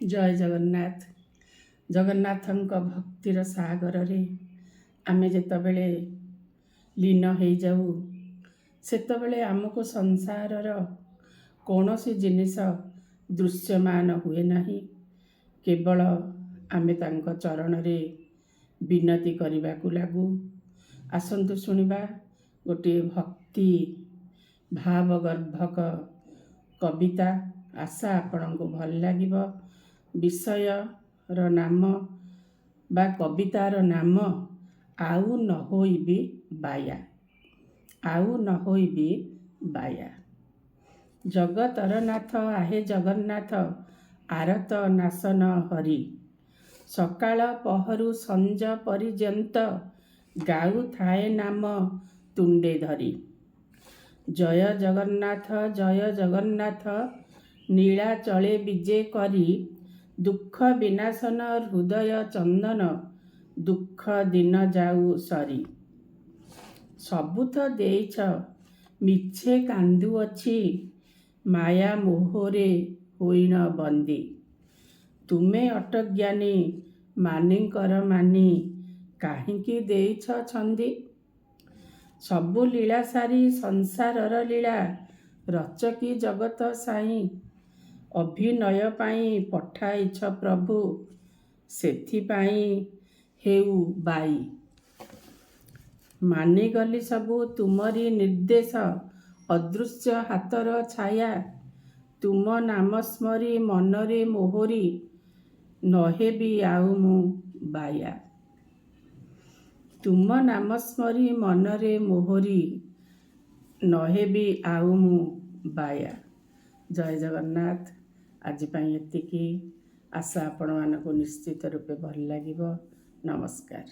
जय जगन्नाथ। जगन्नाथଙ୍କ ଭକ୍ତିର ସାଗରରେ ଆମେ ଯେତେବେଳେ ଲୀନ ହେଇଯାଉ ସେତେବେଳେ ଆମକୁ ସଂସାରର କୌଣସି ଜିନିଷ ଦୃଶ୍ୟମାନ ହୁଏ ନାହିଁ। କେବଳ ଆମେ ତାଙ୍କ ଚରଣରେ ବିନତି କରିବାକୁ ଲାଗୁ। ଆସନ୍ତୁ ଶୁଣିବା ଗୋଟିଏ ଭକ୍ତି ଭାବଗର୍ଭକ କବିତା। ଆଶା ଆପଣଙ୍କୁ ଭଲ ଲାଗିବ। ବିଷୟର ନାମ ବା କବିତାର ନାମ ଆଉ ନ ହୋଇବି ବାୟା। ଆଉ ନ ହୋଇବି ବାୟା। ଜଗତର ନାଥ ଆହେ ଜଗନ୍ନାଥ, ଆରତ ନାଶନ ହରି। ସକାଳ ପହରୁ ସଞ୍ଜ ପର୍ଯ୍ୟନ୍ତ ଗାଉଥାଏ ନାମ ତୁଣ୍ଡେ ଧରି। ଜୟ ଜଗନ୍ନାଥ ନୀଳାଚଳେ ବିଜେ କରି। ଦୁଃଖ ବିନାଶନ ହୃଦୟ ଚନ୍ଦନ, ଦୁଃଖ ଦିନ ଯାଉ ସରି। ସବୁତ ଦେଇଛ ମିଛେ କାନ୍ଦୁଅଛି, ମାୟା ମୋହରେ ହୋଇଣ ବନ୍ଦୀ। ତୁମେ ଅଟଜ୍ଞାନୀ ମାନିଙ୍କର ମାନି, କାହିଁକି ଦେଇଛ ଛନ୍ଦି। ସବୁ ଲୀଳା ସାରି ସଂସାରର ଲୀଳା, ରଚକି ଜଗତ ସାଇଁ। ଅଭିନୟ ପାଇଁ ପଠାଇଛ ପ୍ରଭୁ, ସେଥିପାଇଁ ହେଉ ବାଇ। ମାନିଗଲି ସବୁ ତୁମରି ନିର୍ଦ୍ଦେଶ, ଅଦୃଶ୍ୟ ହାତର ଛାୟା। ତୁମ ନାମ ସ୍ମରି ମନରେ ମୋହରି, ନହେବି ଆଉ ମୁଁ ବାୟା। ତୁମ ନାମ ସ୍ମରି ମନରେ ମୋହରି, ନହେବି ଆଉ ମୁଁ ବାୟା। ଜୟ ଜଗନ୍ନାଥ। ଆଜି ପାଇଁ ଏତିକି। ଆଶା ଆପଣମାନଙ୍କୁ ନିଶ୍ଚିତ ରୂପେ ଭଲ ଲାଗିବ। ନମସ୍କାର।